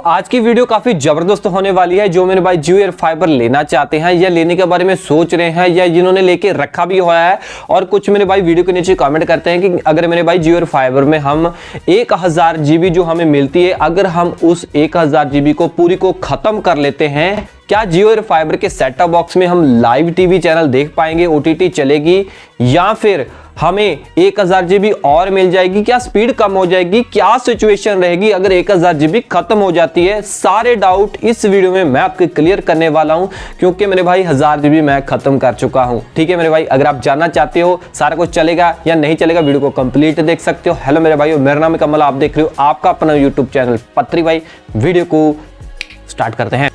आज की वीडियो काफी जबरदस्त होने वाली है। जो मेरे भाई जियो एयर फाइबर लेना चाहते हैं या लेने के बारे में सोच रहे हैं या जिन्होंने लेके रखा भी हुआ है, और कुछ मेरे भाई वीडियो के नीचे कमेंट करते हैं कि अगर मेरे भाई जियो एयर फाइबर में हम 1000 GB जो हमें मिलती है, अगर हम उस 1000 GB को पूरी को खत्म कर लेते हैं, क्या जियो एयर फाइबर के सेट टॉप बॉक्स में हम लाइव टीवी चैनल देख पाएंगे, OTT चलेगी, या फिर हमें 1000 GB और मिल जाएगी, क्या स्पीड कम हो जाएगी, क्या सिचुएशन रहेगी अगर 1000 GB खत्म हो जाती है। सारे डाउट इस वीडियो में मैं आपके क्लियर करने वाला हूं, क्योंकि मेरे भाई 1000 GB मैं खत्म कर चुका हूं। ठीक है मेरे भाई, अगर आप जानना चाहते हो सारा कुछ चलेगा या नहीं चलेगा, वीडियो को कंप्लीट देख सकते हो। हेलो मेरे भाई, मेरा नाम है कमल, आप देख रहे हो आपका अपना यूट्यूब चैनल पत्री भाई। वीडियो को स्टार्ट करते हैं।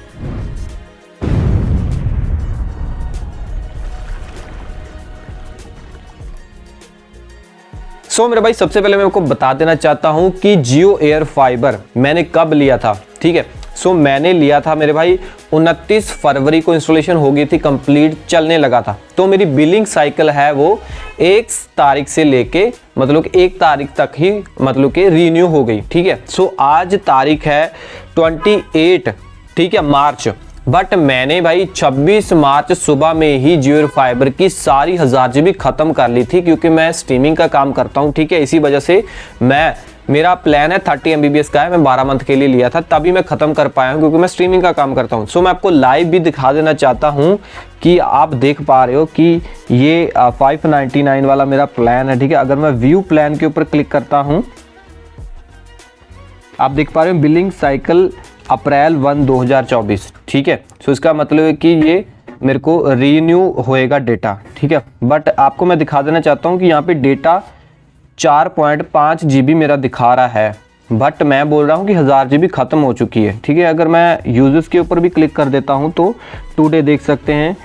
मेरे भाई, सबसे पहले मैं आपको बता देना चाहता हूं कि जियो एयर फाइबर मैंने कब लिया था। ठीक है, मैंने लिया था मेरे भाई 29 फरवरी को इंस्टॉलेशन हो गई थी, कंप्लीट चलने लगा था। तो मेरी बिलिंग साइकिल है वो 1 तारीख से लेके मतलब 1 तारीख तक ही मतलब कि रीन्यू हो गई। ठीक है, आज तारीख है 28, ठीक है, मार्च। बट मैंने भाई 26 मार्च सुबह में ही जियो एयर फाइबर की सारी 1000 GB खत्म कर ली थी, क्योंकि मैं स्ट्रीमिंग का काम करता हूं। ठीक है, इसी वजह से मेरा प्लान है 30 MBPS का है, मैं 12 मंथ के लिए लिया था, तभी मैं खत्म कर पाया हूं, क्योंकि मैं स्ट्रीमिंग का काम करता हूं। मैं आपको लाइव भी दिखा देना चाहता हूं कि आप देख पा रहे हो कि ये 599 वाला मेरा प्लान है। ठीक है, अगर मैं व्यू प्लान के ऊपर क्लिक करता हूं, आप देख पा रहे हो बिलिंग साइकिल अप्रैल 1 2024। ठीक है, इसका मतलब है कि ये मेरे को रीन्यू होएगा डेटा। ठीक है, बट आपको मैं दिखा देना चाहता हूँ कि यहाँ पे डेटा 4.5 GB मेरा दिखा रहा है, बट मैं बोल रहा हूँ कि 1000 GB खत्म हो चुकी है। ठीक है, अगर मैं यूजर्स के ऊपर भी क्लिक कर देता हूँ तो टुडे देख सकते हैं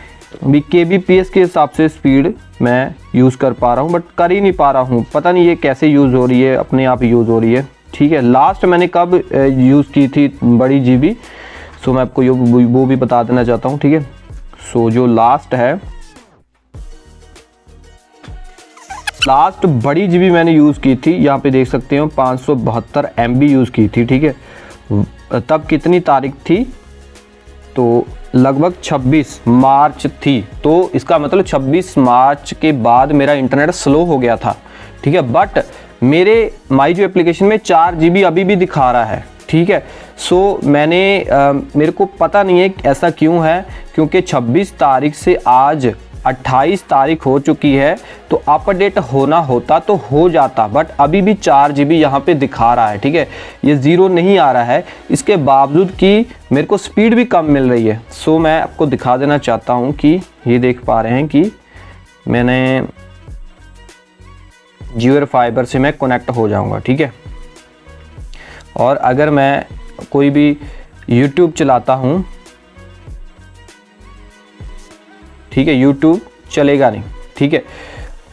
kbps के हिसाब से स्पीड मैं यूज़ कर पा रहा हूँ, बट कर ही नहीं पा रहा हूँ। पता नहीं ये कैसे यूज़ हो रही है, अपने आप यूज़ हो रही है। ठीक है, लास्ट मैंने कब यूज़ की थी बड़ी GB, मैं आपको वो भी बता देना चाहता हूँ। ठीक है, जो लास्ट है, लास्ट बड़ी GB मैंने यूज़ की थी, यहाँ पे देख सकते हो 572 MB यूज़ की थी। ठीक है, तब कितनी तारीख थी, तो लगभग 26 मार्च थी। तो इसका मतलब 26 मार्च के बाद मेरा इंटरनेट स्लो हो गया था। ठीक है, बट मेरे माई जियो एप्लीकेशन में 4 GB अभी भी दिखा रहा है। ठीक है, मेरे को पता नहीं है ऐसा क्यों है, क्योंकि 26 तारीख से आज 28 तारीख हो चुकी है, तो अपडेट होना होता तो हो जाता, बट अभी भी 4 GB यहाँ पे दिखा रहा है। ठीक है, ये 0 नहीं आ रहा है, इसके बावजूद कि मेरे को स्पीड भी कम मिल रही है। मैं आपको दिखा देना चाहता हूँ कि ये देख पा रहे हैं कि मैंने जियो एयर फाइबर से मैं कनेक्ट हो जाऊंगा। ठीक है, और अगर मैं कोई भी YouTube चलाता हूं, ठीक है, YouTube चलेगा नहीं। ठीक है,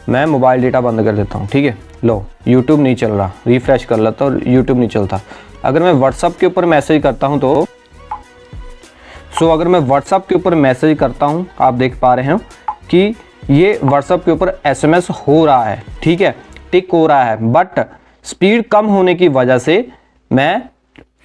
मैं मोबाइल डेटा बंद कर देता हूं। ठीक है, लो YouTube नहीं चल रहा, रिफ्रेश कर लेता और YouTube नहीं चलता। अगर मैं WhatsApp के ऊपर मैसेज करता हूं तो अगर मैं WhatsApp के ऊपर मैसेज करता हूं, आप देख पा रहे हैं कि ये WhatsApp के ऊपर SMS हो रहा है। ठीक है, टिक हो रहा है, बट स्पीड कम होने की वजह से मैं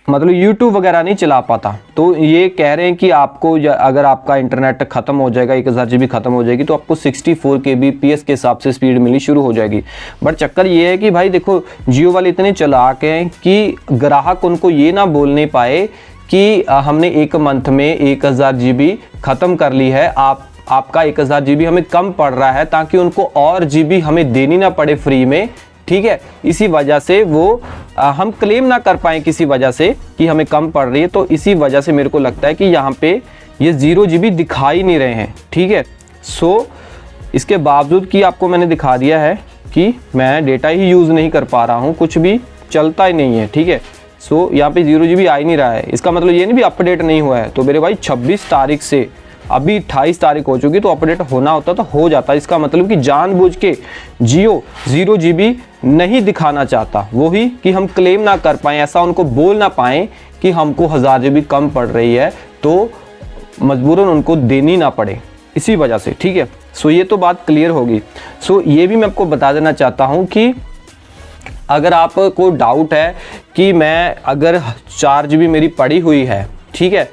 मतलब YouTube वगैरह नहीं चला पाता। तो ये कह रहे हैं कि आपको अगर आपका इंटरनेट खत्म हो जाएगा, 1000 GB खत्म हो जाएगी, तो आपको 64 kbps के हिसाब से स्पीड मिलनी शुरू हो जाएगी। बट चक्कर ये है कि भाई देखो, जियो वाले इतने चालाक हैं कि ग्राहक उनको ये ना बोलने पाए कि हमने 1 मंथ में 1000 GB खत्म कर ली है, आपका 1000 GB हमें कम पड़ रहा है, ताकि उनको और GB हमें देनी ना पड़े फ्री में। ठीक है, इसी वजह से वो हम क्लेम ना कर पाएँ किसी वजह से कि हमें कम पड़ रही है। तो इसी वजह से मेरे को लगता है कि यहाँ पे ये 0 GB दिखा ही नहीं रहे हैं। ठीक है, इसके बावजूद कि आपको मैंने दिखा दिया है कि मैं डेटा ही यूज़ नहीं कर पा रहा हूँ, कुछ भी चलता ही नहीं है। ठीक है, यहाँ पे 0 GB आ ही नहीं रहा है, इसका मतलब ये नहीं भी अपडेट नहीं हुआ है। तो मेरे भाई 26 तारीख से अभी 28 तारीख हो चुकी, तो अपडेट होना होता तो हो जाता। इसका मतलब कि जानबूझ के जियो 0 GB नहीं दिखाना चाहता, वही कि हम क्लेम ना कर पाएँ, ऐसा उनको बोल ना पाएँ कि हमको 1000 GB कम पड़ रही है, तो मजबूरन उनको देनी ना पड़े, इसी वजह से। ठीक है, ये तो बात क्लियर होगी। ये भी मैं आपको बता देना चाहता हूँ कि अगर आपको डाउट है कि मैं अगर 4 GB मेरी पड़ी हुई है, ठीक है,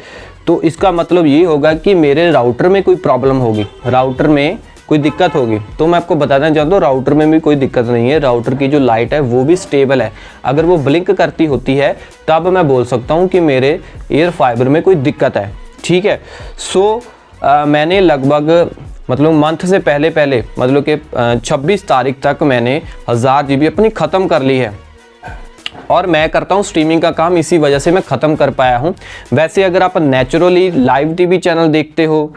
तो इसका मतलब ये होगा कि मेरे राउटर में कोई प्रॉब्लम होगी, राउटर में कोई दिक्कत होगी। तो मैं आपको बताना चाहता हूँ राउटर में भी कोई दिक्कत नहीं है, राउटर की जो लाइट है वो भी स्टेबल है। अगर वो ब्लिंक करती होती है तब मैं बोल सकता हूँ कि मेरे एयर फाइबर में कोई दिक्कत है, ठीक है। सो मैंने लगभग मतलब मंथ से पहले मतलब कि 26 तारीख तक मैंने 1000 GB अपनी ख़त्म कर ली है, और मैं करता हूँ स्ट्रीमिंग का काम, इसी वजह से मैं ख़त्म कर पाया हूँ। वैसे अगर आप नेचुरली लाइव टीवी चैनल देखते हो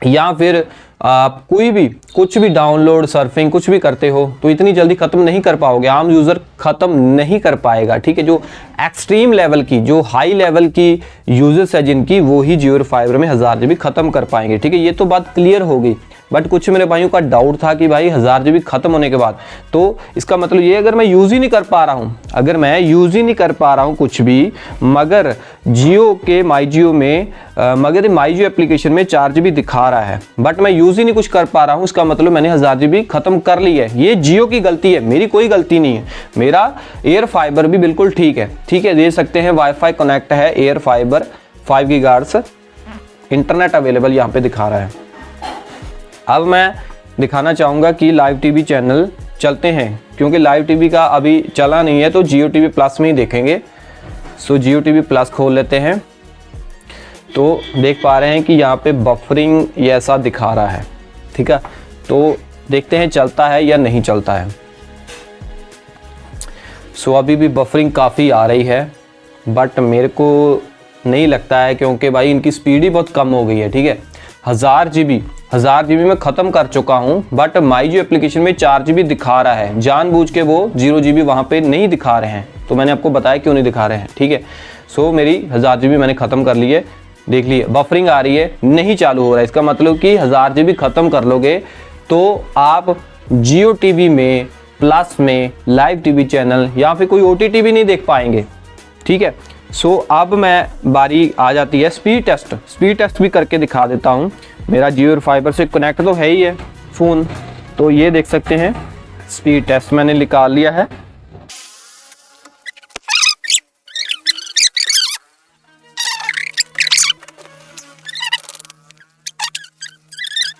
या फिर आप कोई भी कुछ भी डाउनलोड सर्फिंग कुछ भी करते हो तो इतनी जल्दी ख़त्म नहीं कर पाओगे, आम यूज़र ख़त्म नहीं कर पाएगा, ठीक है। जो एक्सट्रीम लेवल की, जो हाई लेवल की यूजर्स है जिनकी, वो ही जियो फाइबर में 1000 GB ख़त्म कर पाएंगे, ठीक है। ये तो बात क्लियर हो गई। बट कुछ मेरे भाइयों का डाउट था कि भाई 1000 GB ख़त्म होने के बाद, तो इसका मतलब ये अगर मैं यूज़ ही नहीं कर पा रहा हूँ, अगर मैं यूज़ ही नहीं कर पा रहा हूँ कुछ भी, मगर जियो के माई जियो में मगर माई जियो एप्लीकेशन में 4 GB दिखा रहा है, बट मैं यूज़ ही नहीं कुछ कर पा रहा हूँ, इसका मतलब मैंने 1000 GB ख़त्म कर ली है। ये जियो की गलती है, मेरी कोई गलती नहीं है। मेरा एयर फाइबर भी बिल्कुल ठीक है, ठीक है, दे सकते हैं, वाईफाई कनेक्ट है, air fibre 5 GHz internet available यहाँ पे दिखा रहा है। अब मैं दिखाना चाहूँगा कि लाइव टीवी चैनल चलते हैं, क्योंकि लाइव टीवी का अभी चला नहीं है, तो जियो टीवी प्लस में ही देखेंगे। सो जियो टीवी प्लस खोल लेते हैं, तो देख पा रहे हैं कि यहाँ पे बफरिंग ये ऐसा दिखा रहा है, ठीक है। तो देखते हैं चलता है या नहीं चलता है। सो अभी भी बफरिंग काफ़ी आ रही है, बट मेरे को नहीं लगता है, क्योंकि भाई इनकी स्पीड ही बहुत कम हो गई है, ठीक है। 1000 GB में ख़त्म कर चुका हूँ, बट माई जियो एप्लीकेशन में 4 GB दिखा रहा है, जानबूझ के वो 0 GB वहाँ पे नहीं दिखा रहे हैं, तो मैंने आपको बताया क्यों नहीं दिखा रहे हैं, ठीक है। सो मेरी 1000 GB मैंने ख़त्म कर ली है, देख लिए बफरिंग आ रही है, नहीं चालू हो रहा है। इसका मतलब कि 1000 GB ख़त्म कर लोगे तो आप जियो टीवी में प्लस में लाइव टीवी चैनल या फिर कोई OTT भी नहीं देख पाएंगे, ठीक है। सो अब मैं बारी आ जाती है स्पीड टेस्ट भी करके दिखा देता हूँ। मेरा जियो फाइबर से कनेक्ट तो है ही है फ़ोन, तो ये देख सकते हैं स्पीड टेस्ट मैंने निकाल लिया है।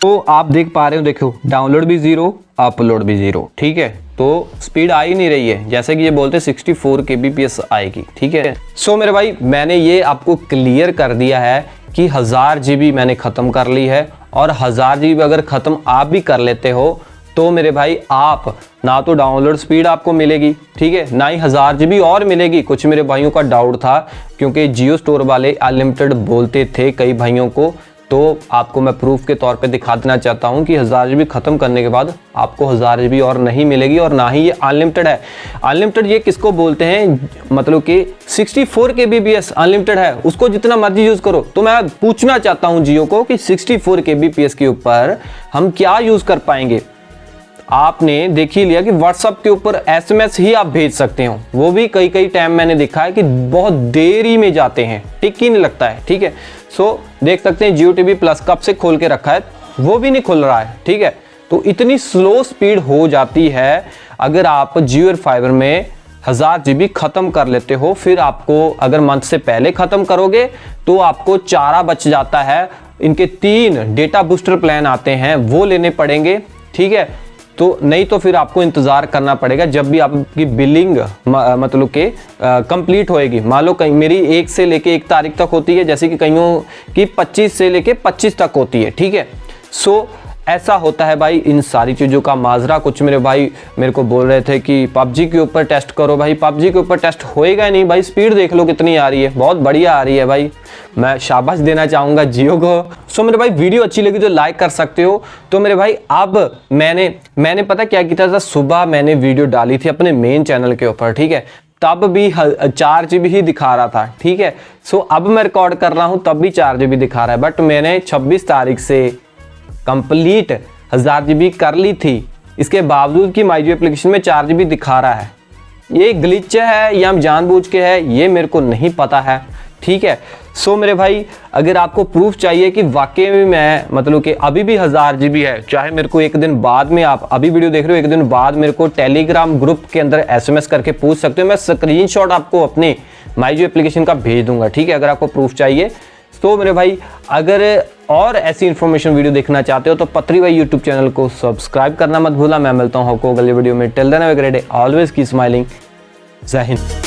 तो आप देख पा रहे हो, देखो डाउनलोड भी 0, अपलोड भी 0, ठीक है। तो स्पीड आ ही नहीं रही है, जैसे कि ये बोलते 64 kbps आएगी, ठीक है। सो मेरे भाई मैंने ये आपको क्लियर कर दिया है कि 1000 GB मैंने ख़त्म कर ली है, और 1000 GB अगर ख़त्म आप भी कर लेते हो तो मेरे भाई आप ना तो डाउनलोड स्पीड आपको मिलेगी, ठीक है, ना ही 1000 GB और मिलेगी। कुछ मेरे भाइयों का डाउट था, क्योंकि जियो स्टोर वाले अनलिमिटेड बोलते थे कई भाइयों को, तो आपको मैं प्रूफ के तौर पे दिखा देना चाहता हूँ कि 1000 GB ख़त्म करने के बाद आपको 1000 GB और नहीं मिलेगी, और ना ही ये अनलिमिटेड है। अनलिमिटेड ये किसको बोलते हैं, मतलब कि 64 kbps अनलिमिटेड है, उसको जितना मर्जी यूज़ करो। तो मैं पूछना चाहता हूँ जियो को कि 64 kbps के ऊपर हम क्या यूज़ कर पाएंगे। आपने देख ही लिया कि व्हाट्सएप के ऊपर SMS ही आप भेज सकते हो, वो भी कई टाइम मैंने देखा है कि बहुत देरी में जाते हैं, टिक ही नहीं लगता है, ठीक है। सो देख सकते हैं जियो टीवी प्लस कब से खोल के रखा है, वो भी नहीं खुल रहा है, ठीक है। तो इतनी स्लो स्पीड हो जाती है अगर आप जियो फाइबर में 1000 GB ख़त्म कर लेते हो। फिर आपको अगर मंथ से पहले ख़त्म करोगे तो आपको चारा बच जाता है। इनके 3 डेटा बूस्टर प्लान आते हैं, वो लेने पड़ेंगे, ठीक है। तो नहीं तो फिर आपको इंतज़ार करना पड़ेगा जब भी आपकी बिलिंग मतलब कि कंप्लीट होएगी। मान लो कहीं मेरी 1 से लेके 1 तारीख तक होती है, जैसे कि कईयों की 25 से लेके 25 तक होती है, ठीक है। सो ऐसा होता है भाई इन सारी चीज़ों का माजरा। कुछ मेरे भाई मेरे को बोल रहे थे कि PUBG के ऊपर टेस्ट करो, भाई PUBG के ऊपर टेस्ट होएगा नहीं भाई, स्पीड देख लो कितनी आ रही है, बहुत बढ़िया आ रही है भाई। मैं शाबाश देना चाहूँगा जियो को। सो मेरे भाई वीडियो अच्छी लगी तो लाइक कर सकते हो। तो मेरे भाई अब मैंने पता क्या किया था, सुबह मैंने वीडियो डाली थी अपने मेन चैनल के ऊपर, ठीक है, तब भी 4 GB ही दिखा रहा था, ठीक है। सो अब मैं रिकॉर्ड कर रहा हूँ तब भी 4 GB दिखा रहा है, बट मैंने 26 तारीख से कंप्लीट 1000 GB कर ली थी, इसके बावजूद कि माई जियो एप्लीकेशन में 4 GB दिखा रहा है। ये ग्लिच है या जानबूझ के है, ये मेरे को नहीं पता है, ठीक है। सो मेरे भाई, अगर आपको प्रूफ चाहिए कि वाकई में मैं मतलब कि अभी भी 1000 GB है, चाहे मेरे को एक दिन बाद में, आप अभी वीडियो देख रहे हो, एक दिन बाद मेरे को टेलीग्राम ग्रुप के अंदर SMS करके पूछ सकते हो। मैं स्क्रीनशॉट आपको अपने माईजू एप्लीकेशन का भेज दूंगा, ठीक है, अगर आपको प्रूफ चाहिए। तो मेरे भाई, अगर और ऐसी इन्फॉर्मेशन वीडियो देखना चाहते हो तो पत्री भाई यूट्यूब चैनल को सब्सक्राइब करना मत भूलना। मैं मिलता हूँ आपको अगले वीडियो में। Till then have a great day, always keep smiling. जय हिंद।